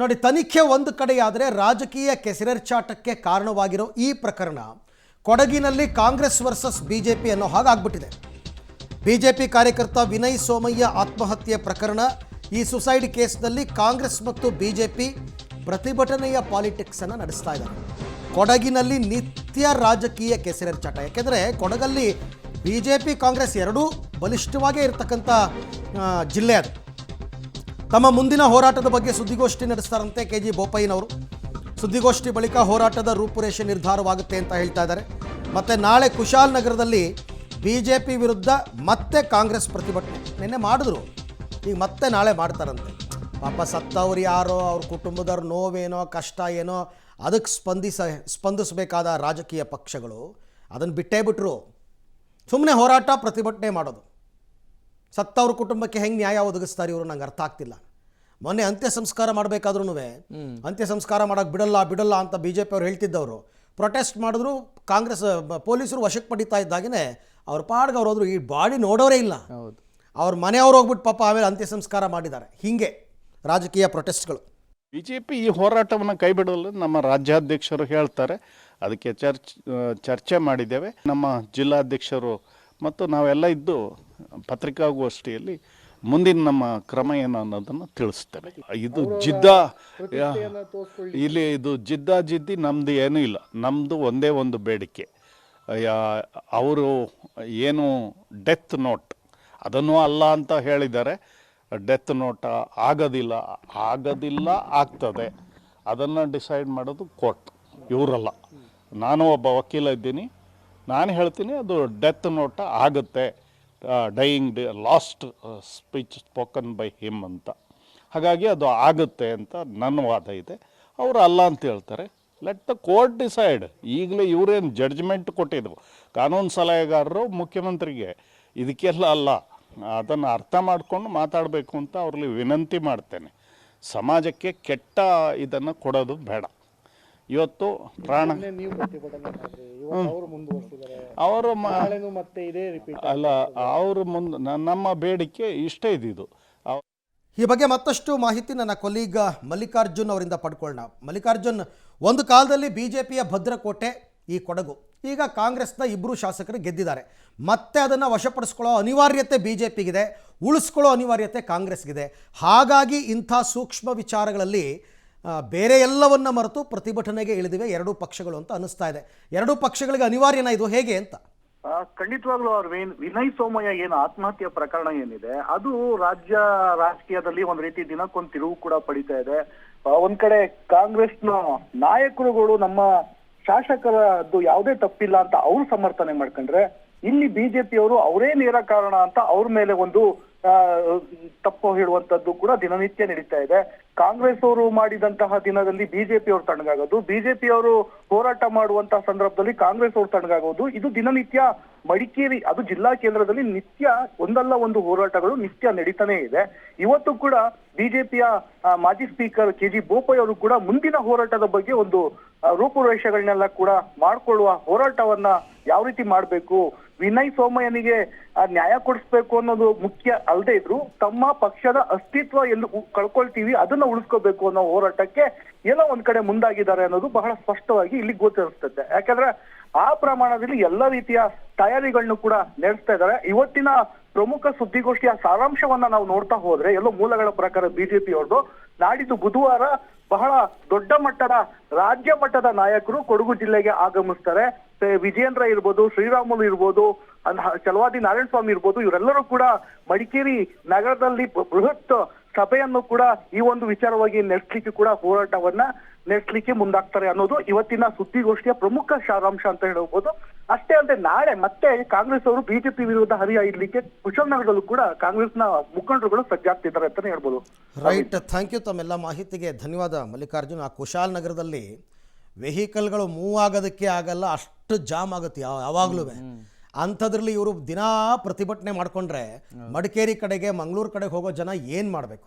ನೋಡಿ, ತನಿಖೆ ಒಂದು ಕಡೆಯಾದರೆ ರಾಜಕೀಯ ಕೆಸರೆರ್ಚಾಟಕ್ಕೆ ಕಾರಣವಾಗಿರೋ ಈ ಪ್ರಕರಣ ಕೊಡಗಿನಲ್ಲಿ ಕಾಂಗ್ರೆಸ್ ವರ್ಸಸ್ ಬಿಜೆಪಿ ಅನ್ನೋ ಹಾಗಾಗ್ಬಿಟ್ಟಿದೆ. ಬಿಜೆಪಿ ಕಾರ್ಯಕರ್ತ ವಿನಯ್ ಸೋಮಯ್ಯ ಆತ್ಮಹತ್ಯೆ ಪ್ರಕರಣ, ಈ ಸುಸೈಡ್ ಕೇಸ್ನಲ್ಲಿ ಕಾಂಗ್ರೆಸ್ ಮತ್ತು ಬಿಜೆಪಿ ಪ್ರತಿಭಟನೆಯ ಪಾಲಿಟಿಕ್ಸ್ ಅನ್ನು ನಡೆಸ್ತಾ ಇದ್ದಾರೆ. ಕೊಡಗಿನಲ್ಲಿ ನಿತ್ಯ ರಾಜಕೀಯ ಕೆಸರೆರ್ಚಾಟ. ಯಾಕೆಂದರೆ ಕೊಡಗಲ್ಲಿ ಬಿಜೆಪಿ ಕಾಂಗ್ರೆಸ್ ಎರಡೂ ಬಲಿಷ್ಠವಾಗೇ ಇರತಕ್ಕಂಥ ಜಿಲ್ಲೆ ಅದು. ತಮ್ಮ ಮುಂದಿನ ಹೋರಾಟದ ಬಗ್ಗೆ ಸುದ್ದಿಗೋಷ್ಠಿ ನಡೆಸ್ತಾರಂತೆ KG ಬೋಪಯ್ಯನವರು. ಸುದ್ದಿಗೋಷ್ಠಿ ಬಳಿಕ ಹೋರಾಟದ ರೂಪುರೇಷೆ ನಿರ್ಧಾರವಾಗುತ್ತೆ ಅಂತ ಹೇಳ್ತಾ ಇದ್ದಾರೆ. ಮತ್ತು ನಾಳೆ ಕುಶಾಲನಗರದಲ್ಲಿ ಬಿಜೆಪಿ ವಿರುದ್ಧ ಮತ್ತೆ ಕಾಂಗ್ರೆಸ್ ಪ್ರತಿಭಟನೆ ನಿನ್ನೆ ಮಾಡಿದ್ರು, ಈಗ ಮತ್ತೆ ನಾಳೆ ಮಾಡ್ತಾರಂತೆ. ಪಾಪ ಸತ್ತವ್ರು ಯಾರೋ, ಅವ್ರ ಕುಟುಂಬದವ್ರ ನೋವೇನೋ ಕಷ್ಟ ಏನೋ ಅದಕ್ಕೆ ಸ್ಪಂದಿಸಬೇಕಾದ ರಾಜಕೀಯ ಪಕ್ಷಗಳು ಅದನ್ನು ಬಿಟ್ಟೇ ಬಿಟ್ಟರು. ಸುಮ್ಮನೆ ಹೋರಾಟ ಪ್ರತಿಭಟನೆ ಮಾಡೋದು. ಸತ್ತವ್ರ ಕುಟುಂಬಕ್ಕೆ ಹೆಂಗೆ ನ್ಯಾಯ ಒದಗಿಸ್ತಾರೆ ಇವರು, ನಂಗೆ ಅರ್ಥ ಆಗ್ತಿಲ್ಲ. ಮೊನ್ನೆ ಅಂತ್ಯ ಸಂಸ್ಕಾರ ಮಾಡಬೇಕಾದ್ರೂ ಅಂತ್ಯ ಸಂಸ್ಕಾರ ಮಾಡೋಕ್ಕೆ ಬಿಡಲ್ಲ ಅಂತ BJP ಅವ್ರು ಹೇಳ್ತಿದ್ದವರು ಪ್ರೊಟೆಸ್ಟ್ ಮಾಡಿದ್ರು. ಕಾಂಗ್ರೆಸ್ ಪೊಲೀಸರು ವಶಕ್ಕೆ ಪಡಿತಾ ಇದ್ದಾಗೇ ಅವ್ರ ಪಾಡ್ಗೆ ಅವ್ರು ಹೋದ್ರು. ಈ ಬಾಡಿ ನೋಡೋರೇ ಇಲ್ಲ. ಅವ್ರ ಮನೆಯವ್ರು ಹೋಗ್ಬಿಟ್ಟು ಪಾಪ ಆಮೇಲೆ ಅಂತ್ಯ ಸಂಸ್ಕಾರ ಮಾಡಿದ್ದಾರೆ. ಹೀಗೆ ರಾಜಕೀಯ ಪ್ರೊಟೆಸ್ಟ್ಗಳು. BJP ಈ ಹೋರಾಟವನ್ನು ಕೈ ಬಿಡಲು ನಮ್ಮ ರಾಜ್ಯಾಧ್ಯಕ್ಷರು ಹೇಳ್ತಾರೆ. ಅದಕ್ಕೆ ಚರ್ಚೆ ಮಾಡಿದ್ದೇವೆ. ನಮ್ಮ ಜಿಲ್ಲಾಧ್ಯಕ್ಷರು ಮತ್ತು ನಾವೆಲ್ಲ ಇದ್ದು ಪತ್ರಿಕಾಗೋಷ್ಠಿಯಲ್ಲಿ ಮುಂದಿನ ನಮ್ಮ ಕ್ರಮ ಏನು ಅನ್ನೋದನ್ನು ತಿಳಿಸ್ತೇವೆ. ಇದು ಜಿದ್ದಿ ನಮ್ಮದು ಏನೂ ಇಲ್ಲ. ನಮ್ಮದು ಒಂದೇ ಒಂದು ಬೇಡಿಕೆ, ಅವರು ಏನು ಡೆತ್ ನೋಟ್ ಅದನ್ನು ಅಲ್ಲ ಅಂತ ಹೇಳಿದ್ದಾರೆ. ಡೆತ್ ನೋಟ್ ಆಗೋದಿಲ್ಲ ಆಗ್ತದೆ, ಅದನ್ನು ಡಿಸೈಡ್ ಮಾಡೋದು ಕೋರ್ಟ್, ಇವರಲ್ಲ. ನಾನು ಒಬ್ಬ ವಕೀಲ ಇದ್ದೀನಿ, ನಾನು ಹೇಳ್ತೀನಿ ಅದು ಡೆತ್ ನೋಟ ಆಗುತ್ತೆ. Dying last speech spoken by him ಅಂತ, ಹಾಗಾಗಿ ಅದು ಆಗುತ್ತೆ ಅಂತ ನನ್ನ ವಾದ ಇದೆ. ಅವರು ಅಲ್ಲ ಅಂತ ಹೇಳ್ತಾರೆ. Let the court decide. ಈಗಲೇ ಇವರೇನು ಜಡ್ಜ್ಮೆಂಟ್ ಕೊಟ್ಟಿದ್ರು ಕಾನೂನು ಸಲಹೆಗಾರರು ಮುಖ್ಯಮಂತ್ರಿಗೆ, ಇದಕ್ಕೆಲ್ಲ ಅಲ್ಲ. ಅದನ್ನು ಅರ್ಥ ಮಾಡಿಕೊಂಡು ಮಾತಾಡಬೇಕು ಅಂತ ಅವ್ರಲ್ಲಿ ವಿನಂತಿ ಮಾಡ್ತೇನೆ. ಸಮಾಜಕ್ಕೆ ಕೆಟ್ಟ ಇದನ್ನು ಕೊಡೋದು ಬೇಡ. ಇವತ್ತು ಪ್ರಾಣ ಅವರು ಅಲ್ಲ, ಅವರು ಮುಂದೆ ನಮ್ಮ ಬೇಡಿಕೆ ಇಷ್ಟೇ ಇದ್ದಿದ್ದು. ಈ ಬಗ್ಗೆ ಮತ್ತಷ್ಟು ಮಾಹಿತಿ ನನ್ನ ಕೊಲೀಗ ಮಲ್ಲಿಕಾರ್ಜುನ್ ಅವರಿಂದ ಪಡ್ಕೊಳ್ಳೋಣ. ಮಲ್ಲಿಕಾರ್ಜುನ್, ಒಂದು ಕಾಲದಲ್ಲಿ BJPಯ ಭದ್ರಕೋಟೆ ಈ ಕೊಡಗು, ಈಗ ಕಾಂಗ್ರೆಸ್ನ 2 ಶಾಸಕರು ಗೆದ್ದಿದ್ದಾರೆ. ಮತ್ತೆ ಅದನ್ನು ವಶಪಡಿಸ್ಕೊಳ್ಳೋ ಅನಿವಾರ್ಯತೆ BJPಗಿದೆ, ಉಳಿಸ್ಕೊಳ್ಳೋ ಅನಿವಾರ್ಯತೆ ಕಾಂಗ್ರೆಸ್ಗಿದೆ. ಹಾಗಾಗಿ ಇಂಥ ಸೂಕ್ಷ್ಮ ವಿಚಾರಗಳಲ್ಲಿ ಬೇರೆ ಎಲ್ಲವನ್ನ ಮರೆತು ಪ್ರತಿಭಟನೆಗೆ ಇಳಿದಿವೆ ಎರಡೂ ಪಕ್ಷಗಳು ಅಂತ ಅನ್ನಿಸ್ತಾ ಇದೆ. ಎರಡೂ ಪಕ್ಷಗಳಿಗೆ ಅನಿವಾರ್ಯನ ಇದು, ಹೇಗೆ ಅಂತ? ಖಂಡಿತವಾಗ್ಲೂ ಅವ್ರ ವಿನಯ್ ಸೋಮಯ್ಯ ಏನು ಆತ್ಮಹತ್ಯೆ ಪ್ರಕರಣ ಏನಿದೆ ಅದು ರಾಜ್ಯ ರಾಜಕೀಯದಲ್ಲಿ ಒಂದ್ ರೀತಿ ದಿನಕ್ಕೊಂದು ತಿರುವು ಕೂಡ ಪಡಿತಾ ಇದೆ. ಒಂದ್ ಕಡೆ ಕಾಂಗ್ರೆಸ್ನ ನಾಯಕರುಗಳು ನಮ್ಮ ಶಾಸಕರದ್ದು ಯಾವುದೇ ತಪ್ಪಿಲ್ಲ ಅಂತ ಅವ್ರು ಸಮರ್ಥನೆ ಮಾಡ್ಕೊಂಡ್ರೆ, ಇಲ್ಲಿ ಬಿಜೆಪಿಯವರು ಅವರೇ ನೇರ ಕಾರಣ ಅಂತ ಅವ್ರ ಮೇಲೆ ಒಂದು ತಪ್ಪು ಹೇಳುವಂತದ್ದು ಕೂಡ ದಿನನಿತ್ಯ ನಡೀತಾ ಇದೆ. ಕಾಂಗ್ರೆಸ್ ಅವರು ಮಾಡಿದಂತಹ ದಿನದಲ್ಲಿ ಬಿಜೆಪಿ ಅವರು ತಣ್ಣಗಾಗೋದು, ಬಿಜೆಪಿ ಅವರು ಹೋರಾಟ ಮಾಡುವಂತಹ ಸಂದರ್ಭದಲ್ಲಿ ಕಾಂಗ್ರೆಸ್ ಅವರು ತಣ್ಣಗಾಗೋದು, ಇದು ದಿನನಿತ್ಯ ಮಡಿಕೇರಿ ಅದು ಜಿಲ್ಲಾ ಕೇಂದ್ರದಲ್ಲಿ ನಿತ್ಯ ಒಂದಲ್ಲ ಒಂದು ಹೋರಾಟಗಳು ನಿತ್ಯ ನಡೀತಾನೆ ಇದೆ. ಇವತ್ತು ಕೂಡ ಬಿಜೆಪಿಯ ಮಾಜಿ ಸ್ಪೀಕರ್ KG ಬೋಪಯ್ಯ ಅವರು ಕೂಡ ಮುಂದಿನ ಹೋರಾಟದ ಬಗ್ಗೆ ಒಂದು ರೂಪುರೇಷೆಗಳನ್ನೆಲ್ಲ ಕೂಡ ಮಾಡ್ಕೊಳ್ಳುವ ಹೋರಾಟವನ್ನ ಯಾವ ರೀತಿ ಮಾಡ್ಬೇಕು, ವಿನಯ್ ಸೋಮಯ್ಯನಿಗೆ ನ್ಯಾಯ ಕೊಡಿಸ್ಬೇಕು ಅನ್ನೋದು ಮುಖ್ಯ ಅಲ್ಲದೆ ಇದ್ರು ತಮ್ಮ ಪಕ್ಷದ ಅಸ್ತಿತ್ವ ಎಂದು ಕಳ್ಕೊಳ್ತೀವಿ ಅದನ್ನ ಉಳಿಸ್ಕೋಬೇಕು ಅನ್ನೋ ಹೋರಾಟಕ್ಕೆ ಏನೋ ಒಂದ್ ಕಡೆ ಮುಂದಾಗಿದ್ದಾರೆ ಅನ್ನೋದು ಬಹಳ ಸ್ಪಷ್ಟವಾಗಿ ಇಲ್ಲಿ ಗೋಚರಿಸ್ತದೆ. ಯಾಕಂದ್ರೆ ಆ ಪ್ರಮಾಣದಲ್ಲಿ ಎಲ್ಲ ರೀತಿಯ ತಯಾರಿಗಳನ್ನು ಕೂಡ ನಡೆಸ್ತಾ ಇದ್ದಾರೆ. ಇವತ್ತಿನ ಪ್ರಮುಖ ಸುದ್ದಿಗೋಷ್ಠಿಯ ಸಾರಾಂಶವನ್ನ ನಾವು ನೋಡ್ತಾ ಹೋದ್ರೆ ಎಲ್ಲೋ ಮೂಲಗಳ ಪ್ರಕಾರ ಬಿಜೆಪಿ ಅವ್ರದ್ದು ನಾಡಿದ್ದು ಬುಧವಾರ ಬಹಳ ದೊಡ್ಡ ಮಟ್ಟದ ರಾಜ್ಯ ಮಟ್ಟದ ನಾಯಕರು ಕೊಡಗು ಜಿಲ್ಲೆಗೆ ಆಗಮಿಸ್ತಾರೆ. ವಿಜೇಂದ್ರ ಇರ್ಬೋದು, ಶ್ರೀರಾಮುಲು ಇರ್ಬೋದು, ಚಲವಾದಿ ನಾರಾಯಣ ಸ್ವಾಮಿ ಇರ್ಬೋದು, ಇವರೆಲ್ಲರೂ ಕೂಡ ಮಡಿಕೇರಿ ನಗರದಲ್ಲಿ ಬೃಹತ್ ಸಭೆಯನ್ನು ಕೂಡ ಈ ಒಂದು ವಿಚಾರವಾಗಿ ನಡೆಸಲಿಕ್ಕೆ ಕೂಡ ಹೋರಾಟವನ್ನ ನಡೆಸಲಿಕ್ಕೆ ಮುಂದಾಗ್ತಾರೆ ಅನ್ನೋದು ಇವತ್ತಿನ ಸುದ್ದಿಗೋಷ್ಠಿಯ ಪ್ರಮುಖ ಸಾರಾಂಶ ಅಂತ ಹೇಳಬಹುದು. ಅಷ್ಟೇ ಅಂದ್ರೆ ನಾಳೆ ಮತ್ತೆ ಕಾಂಗ್ರೆಸ್ ಅವರು ಬಿಜೆಪಿ ವಿರುದ್ಧ ಹರಿಹಾಯ್ಲಿಕ್ಕೆ ಕುಶಾಲನಗರದಲ್ಲೂ ಕೂಡ ಕಾಂಗ್ರೆಸ್ನ ಮುಖಂಡರುಗಳು ಸಜ್ಜಾಗ್ತಿದ್ದಾರೆ ಅಂತಾನೆ ಹೇಳ್ಬೋದು. Right, thank you. ತಮ್ಮೆಲ್ಲ ಮಾಹಿತಿಗೆ ಧನ್ಯವಾದ ಮಲ್ಲಿಕಾರ್ಜುನ್. ಆ ಕುಶಾಲನಗರದಲ್ಲಿ ವೆಹಿಕಲ್ಗಳು ಮೂವ್ ಆಗೋದಕ್ಕೆ ಆಗಲ್ಲ, ಅಷ್ಟು ಜಾಮ್ ಆಗುತ್ತೆ ಯಾವಾಗಲೂ. ಅಂಥದ್ರಲ್ಲಿ ಇವರು ದಿನಾ ಪ್ರತಿಭಟನೆ ಮಾಡಿಕೊಂಡ್ರೆ ಮಡಿಕೇರಿ ಕಡೆಗೆ ಮಂಗಳೂರು ಕಡೆಗೆ ಹೋಗೋ ಜನ ಏನು ಮಾಡಬೇಕು?